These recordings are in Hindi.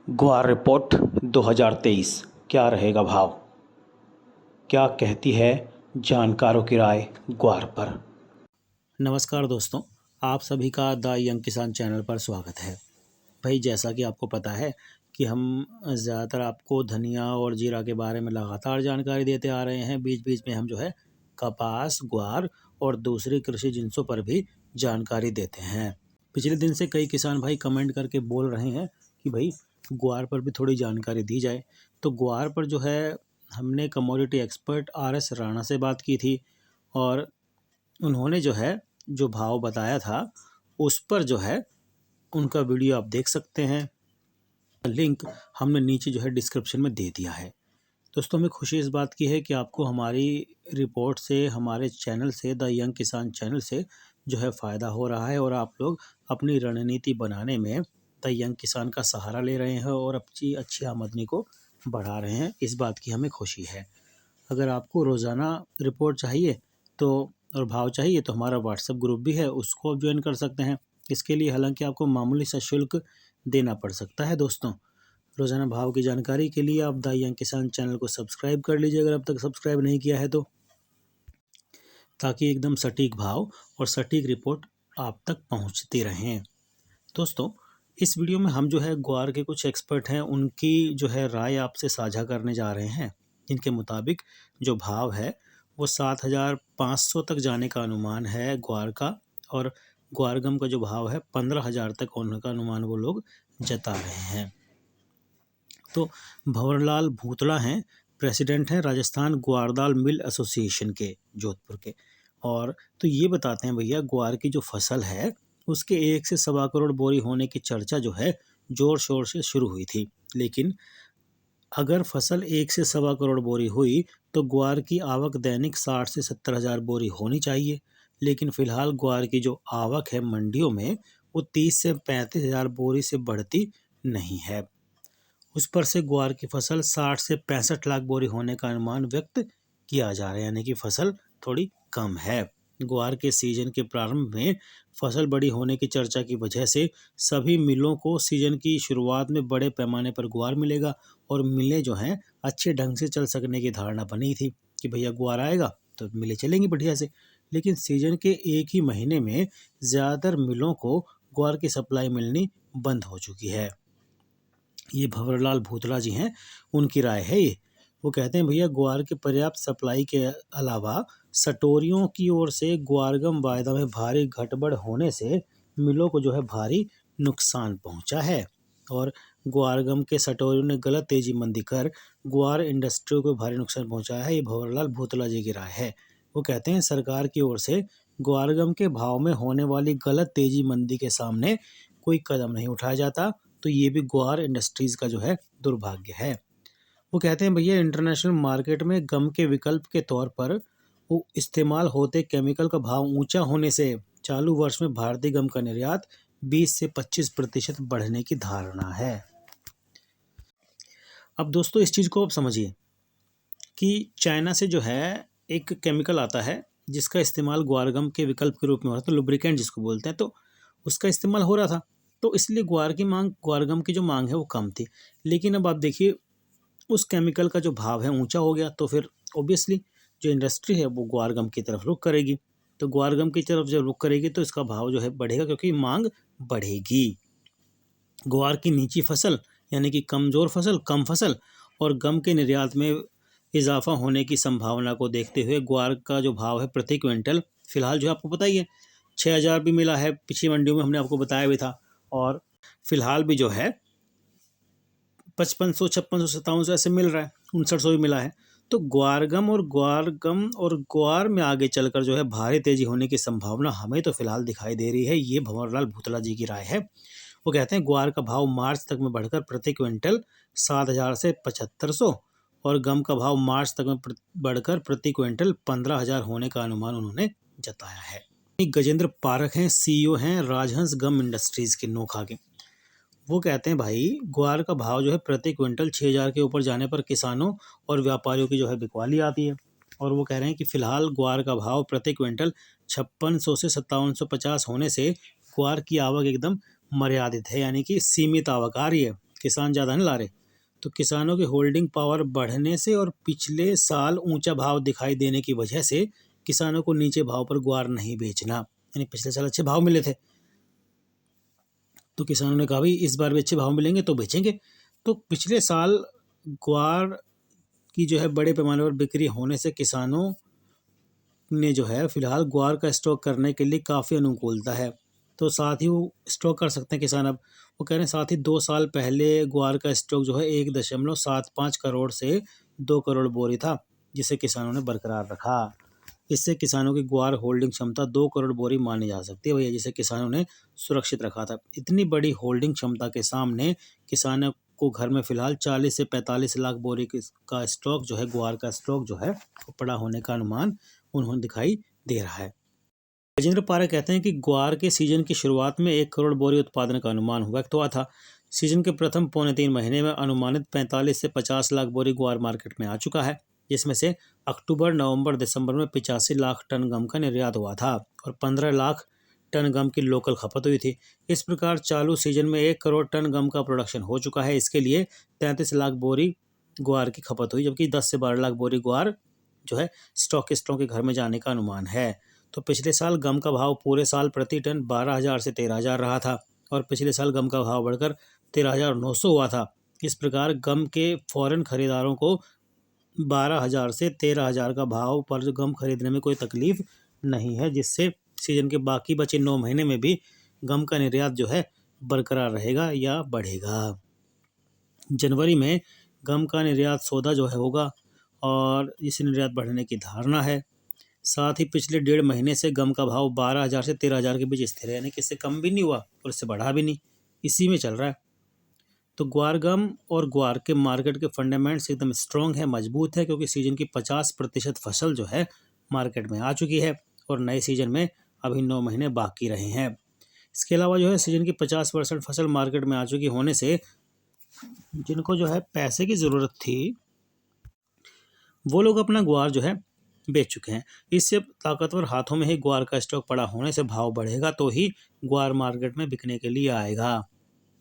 ग्वार रिपोर्ट 2023 क्या रहेगा भाव? क्या कहती है जानकारों की राय ग्वार पर? नमस्कार दोस्तों, आप सभी का द यंग किसान चैनल पर स्वागत है। भाई, जैसा कि आपको पता है कि हम ज़्यादातर आपको धनिया और जीरा के बारे में लगातार जानकारी देते आ रहे हैं। बीच बीच में हम जो है कपास, ग्वार और दूसरी कृषि जिनसों पर भी जानकारी देते हैं। पिछले दिन से कई किसान भाई कमेंट करके बोल रहे हैं कि भाई ग्वार पर भी थोड़ी जानकारी दी जाए। तो ग्वार पर जो है हमने कमोडिटी एक्सपर्ट RS राणा से बात की थी और उन्होंने जो है जो भाव बताया था उस पर जो है उनका वीडियो आप देख सकते हैं। लिंक हमने नीचे जो है डिस्क्रिप्शन में दे दिया है। दोस्तों, हमें खुशी इस बात की है कि आपको हमारी रिपोर्ट से, हमारे चैनल से, द यंग किसान चैनल से जो है फ़ायदा हो रहा है और आप लोग अपनी रणनीति बनाने में द यंग किसान का सहारा ले रहे हैं और अपनी अच्छी आमदनी को बढ़ा रहे हैं। इस बात की हमें खुशी है। अगर आपको रोज़ाना रिपोर्ट चाहिए तो और भाव चाहिए तो हमारा व्हाट्सएप ग्रुप भी है, उसको आप ज्वाइन कर सकते हैं। इसके लिए हालांकि आपको मामूली सा शुल्क देना पड़ सकता है। दोस्तों, रोज़ाना भाव की जानकारी के लिए आप द यंग किसान चैनल को सब्सक्राइब कर लीजिए अगर अब तक सब्सक्राइब नहीं किया है तो, ताकि एकदम सटीक भाव और सटीक रिपोर्ट आप तक पहुंचती रहें। दोस्तों, इस वीडियो में हम जो है ग्वार के कुछ एक्सपर्ट हैं, उनकी जो है राय आपसे साझा करने जा रहे हैं, जिनके मुताबिक जो भाव है वो 7,500 तक जाने का अनुमान है ग्वार का, और ग्वारगम का जो भाव है 15,000 तक होने का अनुमान वो लोग जता रहे हैं। तो भंवरलाल भूतड़ा हैं, प्रेसिडेंट हैं राजस्थान ग्वारदाल मिल एसोसिएशन के, जोधपुर के। और तो ये बताते हैं भैया, ग्वार की जो फसल है उसके 1 से सवा करोड़ बोरी होने की चर्चा जो है जोर शोर से शुरू हुई थी। लेकिन अगर फसल 1 से सवा करोड़ बोरी हुई तो ग्वार की आवक दैनिक 60 से 70 हज़ार बोरी होनी चाहिए। लेकिन फिलहाल ग्वार की जो आवक है मंडियों में वो 30 से 35 हज़ार बोरी से बढ़ती नहीं है। उस पर से ग्वार की फसल 60 से 65 लाख बोरी होने का अनुमान व्यक्त किया जा रहा है, यानी कि फसल थोड़ी कम है। ग्वार के सीजन के प्रारंभ में फसल बड़ी होने की चर्चा की वजह से सभी मिलों को सीजन की शुरुआत में बड़े पैमाने पर ग्वार मिलेगा और मिलें जो हैं अच्छे ढंग से चल सकने की धारणा बनी थी कि भैया ग्वार आएगा तो मिलें चलेंगी बढ़िया से। लेकिन सीजन के एक ही महीने में ज़्यादातर मिलों को ग्वार की सप्लाई मिलनी बंद हो चुकी है। ये भंवरलाल भूतड़ा जी हैं, उनकी राय है ये। वो कहते हैं भैया ग्वार के पर्याप्त सप्लाई के अलावा सटोरियों की ओर से ग्वारगम वायदा में भारी घटबढ़ होने से मिलों को जो है भारी नुकसान पहुंचा है। और ग्वारगम के सटोरियों ने गलत तेजी मंदी कर ग्वार इंडस्ट्री को भारी नुकसान पहुंचाया है। ये भंवरलाल भूतड़ा जी की राय है। वो कहते हैं सरकार की ओर से ग्वारगम के भाव में होने वाली गलत तेजी मंदी के सामने कोई कदम नहीं उठाया जाता, तो ये भी ग्वार इंडस्ट्रीज़ का जो है दुर्भाग्य है। वो कहते हैं भैया इंटरनेशनल मार्केट में गम के विकल्प के तौर पर वो इस्तेमाल होते केमिकल का भाव ऊंचा होने से चालू वर्ष में भारतीय गम का निर्यात 20 से 25% बढ़ने की धारणा है। अब दोस्तों, इस चीज़ को आप समझिए कि चाइना से जो है एक केमिकल आता है जिसका इस्तेमाल ग्वारगम के विकल्प के रूप में हो रहा था, लुब्रिकेंट जिसको बोलते हैं, तो उसका इस्तेमाल हो रहा था। तो इसलिए ग्वारगम की जो मांग है वो कम थी। लेकिन अब आप देखिए उस केमिकल का जो भाव है ऊंचा हो गया, तो फिर ऑब्वियसली जो इंडस्ट्री है वो ग्वारगम की तरफ रुख करेगी। तो ग्वारगम की तरफ जब रुख करेगी तो इसका भाव जो है बढ़ेगा, क्योंकि मांग बढ़ेगी। ग्वार की नीची फसल यानी कि कमज़ोर फसल, कम फसल और गम के निर्यात में इजाफा होने की संभावना को देखते हुए ग्वार का जो भाव है प्रति क्विंटल फिलहाल जो है आपको पता ही है 6,000 भी मिला है, पिछली मंडियों में हमने आपको बताया भी था। और फिलहाल भी जो है 5500, 5600, 5700 ऐसे मिल रहा है, 5900 भी मिला है। तो ग्वारगम और ग्वार में आगे चलकर जो है भारी तेजी होने की संभावना हमें तो फिलहाल दिखाई दे रही है। ये भंवरलाल भूतड़ा जी की राय है। वो कहते हैं ग्वार का भाव मार्च तक में बढ़कर प्रति क्विंटल 7,000 से 7,500 और गम का भाव मार्च तक में बढ़कर प्रति क्विंटल 15,000 होने का अनुमान उन्होंने जताया है। गजेंद्र पारख हैं, CEO हैं राजहंस गम इंडस्ट्रीज़ के, नोखा के। वो कहते हैं भाई ग्वार का भाव जो है प्रति क्विंटल 6,000 के ऊपर जाने पर किसानों और व्यापारियों की जो है बिकवाली आती है। और वो कह रहे हैं कि फिलहाल ग्वार का भाव प्रति क्विंटल 5,600 से 5,750 होने से ग्वार की आवक एकदम मर्यादित है, यानी कि सीमित आवक आ रही है। किसान ज़्यादा नहीं ला रहे, तो किसानों की होल्डिंग पावर बढ़ने से और पिछले साल ऊंचा भाव दिखाई देने की वजह से किसानों को नीचे भाव पर ग्वार नहीं बेचना, यानी पिछले साल अच्छे भाव मिले थे तो किसानों ने कहा भाई इस बार भी अच्छे भाव मिलेंगे तो बेचेंगे। तो पिछले साल ग्वार की जो है बड़े पैमाने पर बिक्री होने से किसानों ने जो है फिलहाल ग्वार का स्टॉक करने के लिए काफ़ी अनुकूलता है, तो साथ ही वो स्टॉक कर सकते हैं किसान। अब वो कह रहे हैं साथ ही 2 साल पहले ग्वार का स्टॉक जो है 1.75 करोड़ से 2 करोड़ बोरी था, जिसे किसानों ने बरकरार रखा। इससे किसानों की ग्वार होल्डिंग क्षमता 2 करोड़ बोरी मानी जा सकती है भैया, जिसे किसानों ने सुरक्षित रखा था। इतनी बड़ी होल्डिंग क्षमता के सामने किसानों को घर में फिलहाल 40 से 45 लाख बोरी का स्टॉक जो है, ग्वार का स्टॉक जो है पड़ा होने का अनुमान उन्होंने दिखाई दे रहा है। गजेंद्र पारेख कहते हैं कि ग्वार के सीजन की शुरुआत में 1 करोड़ बोरी उत्पादन का अनुमान व्यक्त हुआ था। सीजन के प्रथम पौने 3 महीने में अनुमानित 45 से 50 लाख बोरी ग्वार मार्केट में आ चुका है, जिसमें से अक्टूबर, नवंबर, दिसंबर में 85 लाख टन गम का निर्यात हुआ था और 15 लाख टन गम की लोकल खपत हुई थी। इस प्रकार चालू सीजन में 1 करोड़ टन गम का प्रोडक्शन हो चुका है। इसके लिए 33 लाख बोरी ग्वार की खपत हुई, जबकि 10 से 12 लाख बोरी ग्वार जो है स्टॉकिस्टों के घर में जाने का अनुमान है। तो पिछले साल गम का भाव पूरे साल प्रति टन 12,000 से 13,000 रहा था और पिछले साल गम का भाव बढ़कर 13,900 हुआ था। इस प्रकार गम के फॉरेन खरीदारों को 12,000 से 13,000 का भाव पर गम खरीदने में कोई तकलीफ नहीं है, जिससे सीजन के बाकी बचे 9 महीने में भी गम का निर्यात जो है बरकरार रहेगा या बढ़ेगा। जनवरी में गम का निर्यात सौदा जो है होगा और इस निर्यात बढ़ने की धारणा है। साथ ही पिछले 1.5 महीने से गम का भाव 12,000 से 13,000 के बीच स्थिर है, यानी कि इससे कम भी नहीं हुआ और इससे बढ़ा भी नहीं, इसी में चल रहा है। तो ग्वार गम और ग्वार के मार्केट के फंडामेंट्स एकदम स्ट्रॉन्ग है, मजबूत है, क्योंकि सीजन की 50% फसल जो है मार्केट में आ चुकी है और नए सीजन में अभी 9 महीने बाकी रहे हैं। इसके अलावा जो है सीजन की 50% फसल मार्केट में आ चुकी होने से जिनको जो है पैसे की ज़रूरत थी वो लोग अपना ग्वार जो है बेच चुके हैं। इससे ताकतवर हाथों में ही ग्वार का स्टॉक पड़ा होने से भाव बढ़ेगा तो ही ग्वार मार्केट में बिकने के लिए आएगा।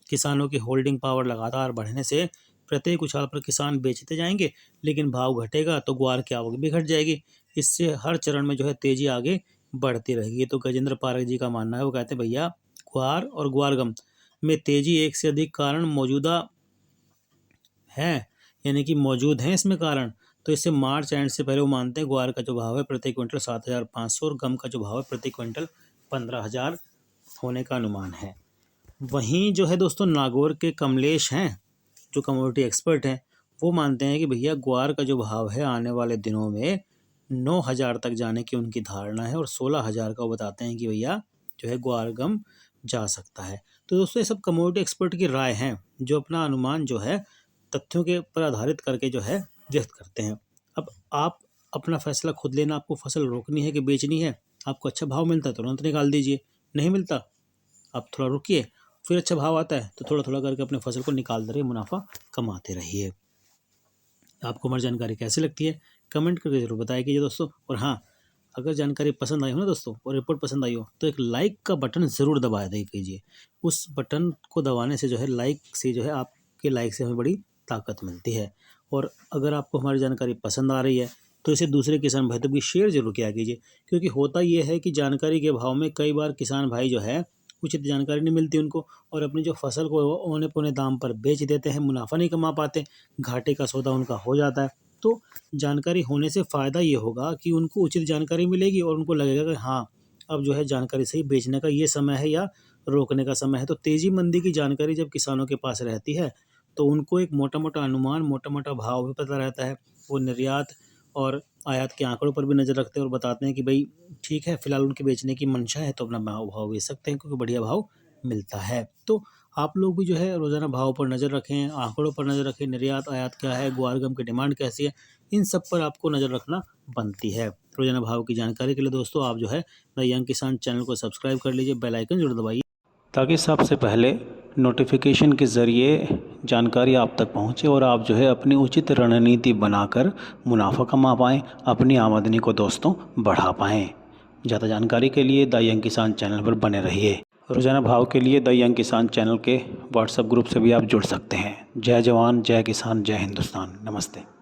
किसानों की होल्डिंग पावर लगातार बढ़ने से प्रत्येक उछाल पर किसान बेचते जाएंगे, लेकिन भाव घटेगा तो ग्वार की आवक भी घट जाएगी। इससे हर चरण में जो है तेजी आगे बढ़ती रहेगी। तो गजेंद्र पारेख जी का मानना है, वो कहते हैं भैया ग्वार और ग्वार गम में तेजी एक से अधिक कारण मौजूदा हैं, यानी कि मौजूद हैं इसमें कारण। तो इससे मार्च एंड से पहले वो मानते हैं ग्वार का जो भाव है प्रति क्विंटल 7,500 और गम का जो भाव है प्रति क्विंटल 15,000 होने का अनुमान है। वहीं जो है दोस्तों नागौर के कमलेश हैं जो कमोडिटी एक्सपर्ट हैं, वो मानते हैं कि भैया ग्वार का जो भाव है आने वाले दिनों में 9,000 तक जाने की उनकी धारणा है और 16,000 का वो बताते हैं कि भैया जो है ग्वार गम जा सकता है। तो दोस्तों ये सब कमोडिटी एक्सपर्ट की राय हैं जो अपना अनुमान जो है तथ्यों के पर आधारित करके जो है व्यक्त करते हैं। अब आप अपना फैसला खुद लेना, आपको फसल रोकनी है कि बेचनी है। आपको अच्छा भाव मिलता है तुरंत निकाल दीजिए, नहीं मिलता आप थोड़ा रुकिए, फिर अच्छा भाव आता है तो थोड़ा थोड़ा करके अपने फसल को निकालते रहिए, मुनाफा कमाते रहिए। आपको हमारी जानकारी कैसी लगती है कमेंट करके जरूर बताया कीजिए दोस्तों। और हाँ, अगर जानकारी पसंद आई हो ना दोस्तों और रिपोर्ट पसंद आई हो तो एक लाइक का बटन ज़रूर दबा दे कीजिए। उस बटन को दबाने से जो है लाइक से जो है आपके लाइक से हमें बड़ी ताकत मिलती है। और अगर आपको हमारी जानकारी पसंद आ रही है तो इसे दूसरे किसान भाई तक भी शेयर जरूर किया कीजिए, क्योंकि होता ये है कि जानकारी के अभाव में कई बार किसान भाई जो है उचित जानकारी नहीं मिलती उनको और अपनी जो फसल को औने पौने दाम पर बेच देते हैं, मुनाफा नहीं कमा पाते, घाटे का सौदा उनका हो जाता है। तो जानकारी होने से फ़ायदा ये होगा कि उनको उचित जानकारी मिलेगी और उनको लगेगा कि हाँ अब जो है जानकारी सही बेचने का ये समय है या रोकने का समय है। तो तेज़ी मंदी की जानकारी जब किसानों के पास रहती है तो उनको एक मोटा मोटा अनुमान, मोटा मोटा भाव भी पता रहता है। वो निर्यात और आयात के आंकड़ों पर भी नज़र रखते हैं और बताते हैं कि भाई ठीक है फिलहाल उनके बेचने की मंशा है तो अपना भाव बेच सकते हैं क्योंकि बढ़िया भाव मिलता है। तो आप लोग भी जो है रोज़ाना भाव पर नज़र रखें, आंकड़ों पर नज़र रखें, निर्यात आयात क्या है, ग्वार गम की डिमांड कैसी है, इन सब पर आपको नज़र रखना बनती है। रोज़ाना भाव की जानकारी के लिए दोस्तों आप जो है द यंग किसान चैनल को सब्सक्राइब कर लीजिए, बेल आइकन जरूर दबाइए ताकि सबसे पहले नोटिफिकेशन के ज़रिए जानकारी आप तक पहुंचे और आप जो है अपनी उचित रणनीति बनाकर मुनाफा कमा पाएँ, अपनी आमदनी को दोस्तों बढ़ा पाएँ। ज़्यादा जानकारी के लिए द यंग किसान चैनल पर बने रहिए। रोज़ाना भाव के लिए द यंग किसान चैनल के व्हाट्सएप ग्रुप से भी आप जुड़ सकते हैं। जय जवान, जय किसान, जय हिंदुस्तान। नमस्ते।